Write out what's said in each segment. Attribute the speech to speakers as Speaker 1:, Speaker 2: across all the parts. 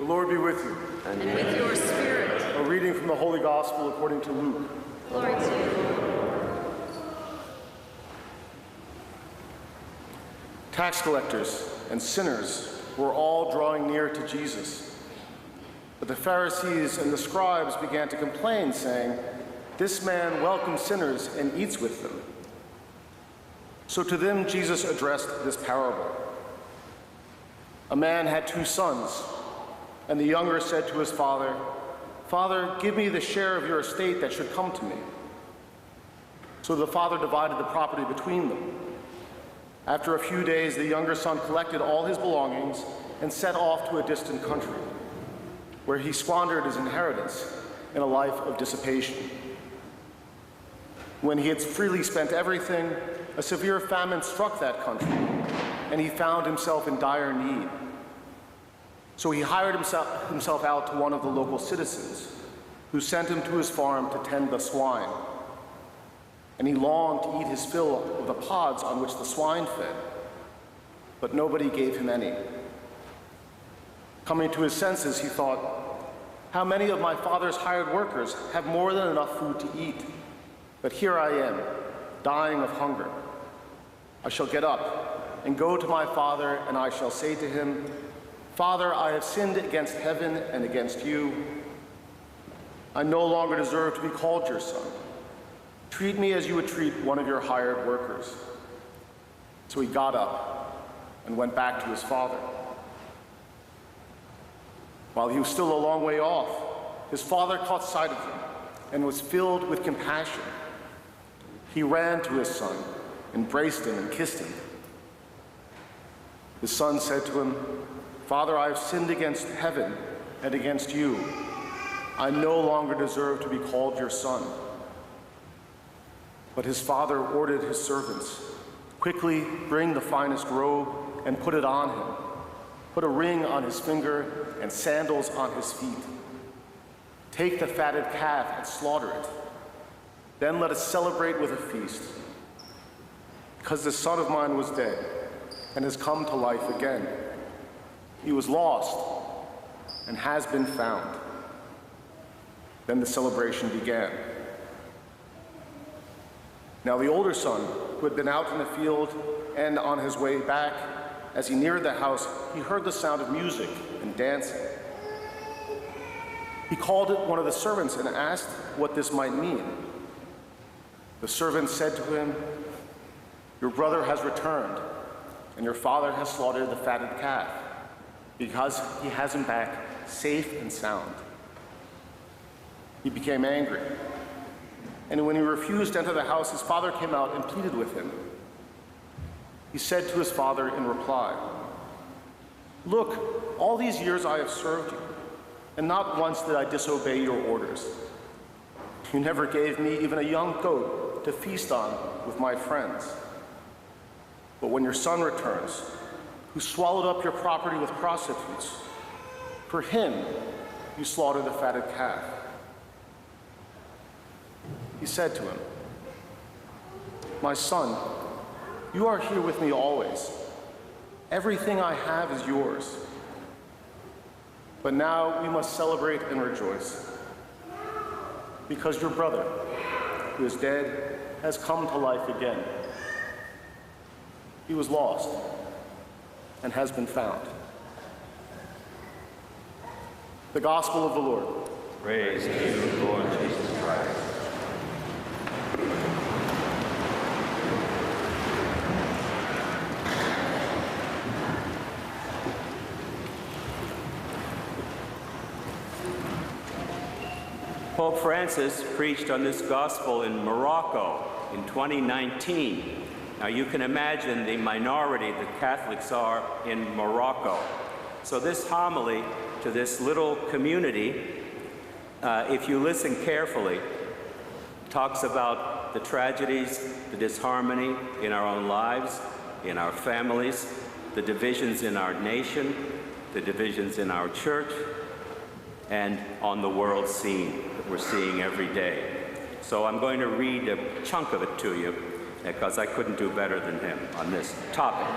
Speaker 1: The Lord be with you.
Speaker 2: And with your spirit.
Speaker 1: A reading from the Holy Gospel according to Luke.
Speaker 2: Glory to you, Lord.
Speaker 1: Tax collectors and sinners were all drawing near to Jesus. But the Pharisees and the scribes began to complain, saying, "This man welcomes sinners and eats with them." So to them Jesus addressed this parable. A man had 2 sons, and the younger said to his father, "Father, give me the share of your estate that should come to me." So the father divided the property between them. After a few days, the younger son collected all his belongings and set off to a distant country, where he squandered his inheritance in a life of dissipation. When he had freely spent everything, a severe famine struck that country, and he found himself in dire need. So he hired himself out to one of the local citizens, who sent him to his farm to tend the swine. And he longed to eat his fill of the pods on which the swine fed, but nobody gave him any. Coming to his senses, he thought, "How many of my father's hired workers have more than enough food to eat? But here I am, dying of hunger. I shall get up and go to my father, and I shall say to him, 'Father, I have sinned against heaven and against you. I no longer deserve to be called your son. Treat me as you would treat one of your hired workers.' So he got up and went back to his father. While he was still a long way off, his father caught sight of him and was filled with compassion. He ran to his son, embraced him, and kissed him. His son said to him, 'Father, I have sinned against heaven and against you. I no longer deserve to be called your son.' But his father ordered his servants, 'Quickly bring the finest robe and put it on him. Put a ring on his finger and sandals on his feet. Take the fatted calf and slaughter it. Then let us celebrate with a feast. Because this son of mine was dead and has come to life again. He was lost and has been found.' Then the celebration began. Now the older son, who had been out in the field and on his way back, as he neared the house, he heard the sound of music and dancing. He called one of the servants and asked what this might mean. The servant said to him, 'Your brother has returned, and your father has slaughtered the fatted calf, because he has him back safe and sound.' He became angry, and when he refused to enter the house, his father came out and pleaded with him. He said to his father in reply, 'Look, all these years I have served you, and not once did I disobey your orders. You never gave me even a young goat to feast on with my friends. But when your son returns, who swallowed up your property with prostitutes, for him you slaughter the fatted calf.' He said to him, 'My son, you are here with me always. Everything I have is yours. But now we must celebrate and rejoice, because your brother, who is dead, has come to life again. He was lost and has been found.'" The Gospel of the Lord.
Speaker 3: Praise to you, Lord Jesus Christ. Pope Francis preached on this gospel in Morocco in 2019. Now you can imagine the minority the Catholics are in Morocco. So this homily to this little community, if you listen carefully, talks about the tragedies, the disharmony in our own lives, in our families, the divisions in our nation, the divisions in our church, and on the world scene that we're seeing every day. So I'm going to read a chunk of it to you, because I couldn't do better than him on this topic.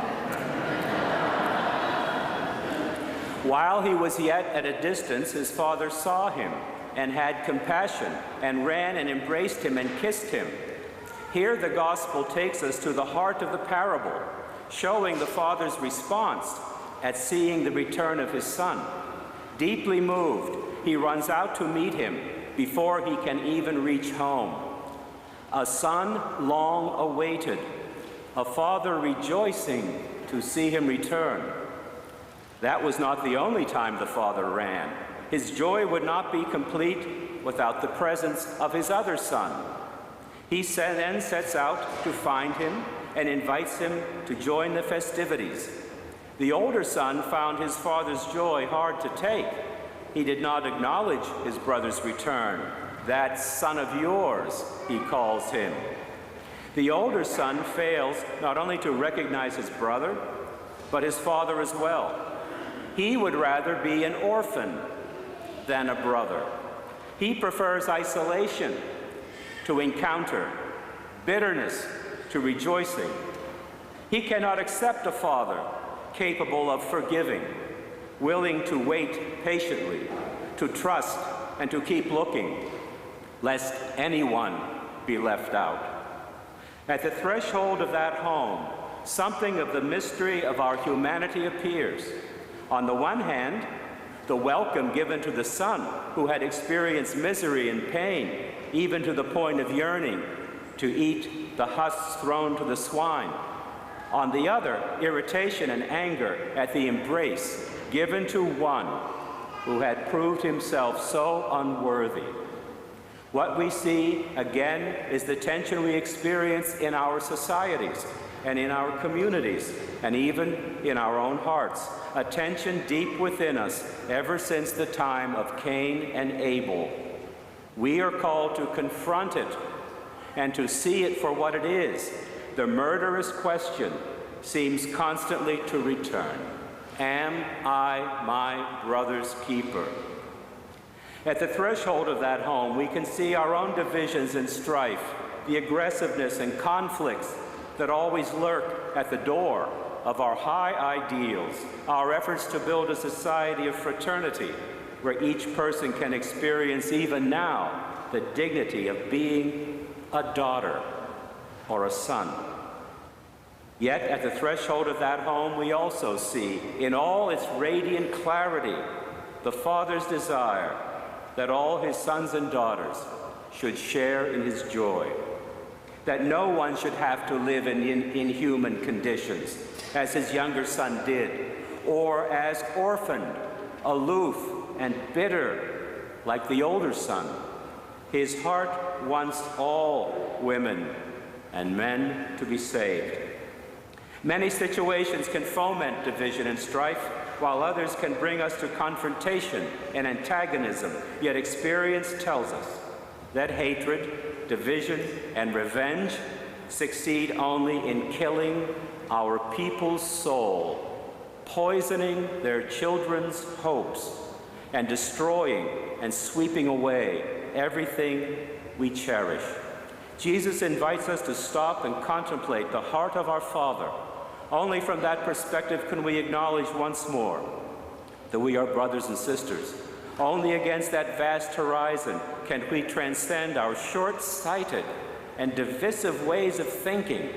Speaker 3: While he was yet at a distance, his father saw him and had compassion and ran and embraced him and kissed him. Here the gospel takes us to the heart of the parable, showing the father's response at seeing the return of his son. Deeply moved, he runs out to meet him before he can even reach home. A son long awaited, a father rejoicing to see him return. That was not the only time the father ran. His joy would not be complete without the presence of his other son. He then sets out to find him and invites him to join the festivities. The older son found his father's joy hard to take. He did not acknowledge his brother's return. That son of yours, he calls him. The older son fails not only to recognize his brother, but his father as well. He would rather be an orphan than a brother. He prefers isolation to encounter, bitterness to rejoicing. He cannot accept a father capable of forgiving, willing to wait patiently, to trust and to keep looking, lest anyone be left out. At the threshold of that home, something of the mystery of our humanity appears. On the one hand, the welcome given to the son who had experienced misery and pain, even to the point of yearning to eat the husks thrown to the swine. On the other, irritation and anger at the embrace given to one who had proved himself so unworthy. What we see, again, is the tension we experience in our societies and in our communities and even in our own hearts, a tension deep within us ever since the time of Cain and Abel. We are called to confront it and to see it for what it is. The murderous question seems constantly to return. Am I my brother's keeper? At the threshold of that home, we can see our own divisions and strife, the aggressiveness and conflicts that always lurk at the door of our high ideals, our efforts to build a society of fraternity where each person can experience even now the dignity of being a daughter or a son. Yet at the threshold of that home, we also see in all its radiant clarity the Father's desire that all his sons and daughters should share in his joy, that no one should have to live in inhuman conditions, as his younger son did, or as orphaned, aloof, and bitter, like the older son. His heart wants all women and men to be saved. Many situations can foment division and strife, while others can bring us to confrontation and antagonism. Yet experience tells us that hatred, division, and revenge succeed only in killing our people's soul, poisoning their children's hopes, and destroying and sweeping away everything we cherish. Jesus invites us to stop and contemplate the heart of our Father. Only from that perspective can we acknowledge once more that we are brothers and sisters. Only against that vast horizon can we transcend our short-sighted and divisive ways of thinking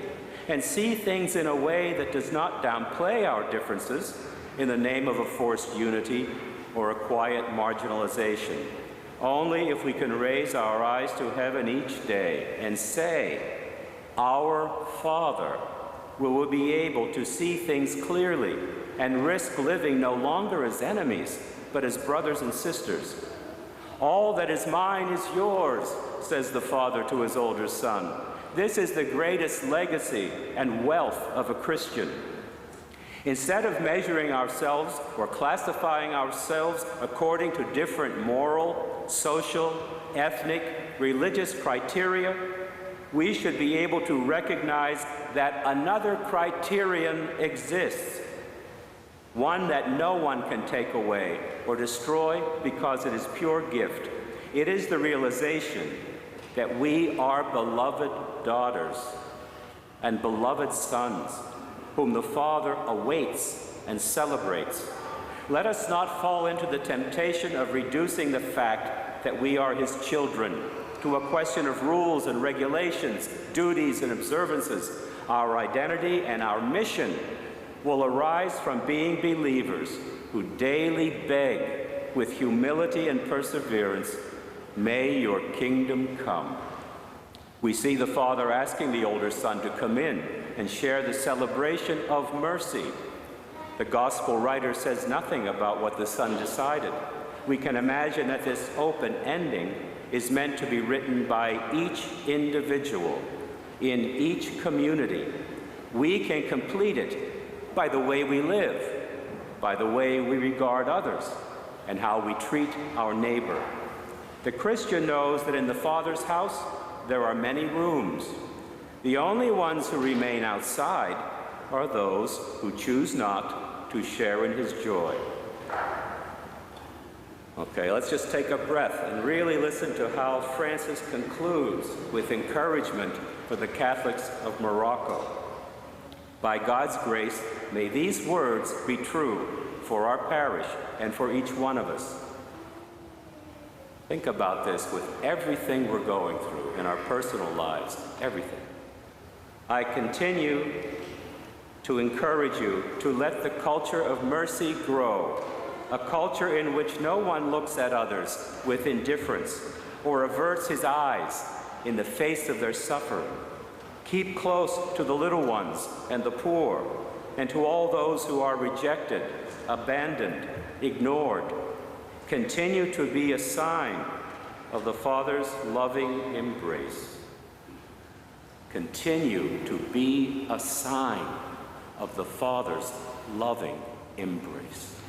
Speaker 3: and see things in a way that does not downplay our differences in the name of a forced unity or a quiet marginalization. Only if we can raise our eyes to heaven each day and say, "Our Father," will we be able to see things clearly and risk living no longer as enemies, but as brothers and sisters. "All that is mine is yours," says the father to his older son. This is the greatest legacy and wealth of a Christian. Instead of measuring ourselves or classifying ourselves according to different moral, social, ethnic, religious criteria, we should be able to recognize that another criterion exists, one that no one can take away or destroy because it is pure gift. It is the realization that we are beloved daughters and beloved sons whom the Father awaits and celebrates. Let us not fall into the temptation of reducing the fact that we are his children to a question of rules and regulations, duties and observances. Our identity and our mission will arise from being believers who daily beg with humility and perseverance, "May your kingdom come." We see the Father asking the older son to come in and share the celebration of mercy. The Gospel writer says nothing about what the son decided. We can imagine that this open ending is meant to be written by each individual in each community. We can complete it by the way we live, by the way we regard others, and how we treat our neighbor. The Christian knows that in the Father's house there are many rooms. The only ones who remain outside are those who choose not to share in his joy. Okay, let's just take a breath and really listen to how Francis concludes with encouragement for the Catholics of Morocco. By God's grace, may these words be true for our parish and for each one of us. Think about this with everything we're going through in our personal lives, everything. I continue to encourage you to let the culture of mercy grow, a culture in which no one looks at others with indifference or averts his eyes in the face of their suffering. Keep close to the little ones and the poor, and to all those who are rejected, abandoned, ignored. Continue to be a sign of the Father's loving embrace. Continue to be a sign of the Father's loving embrace.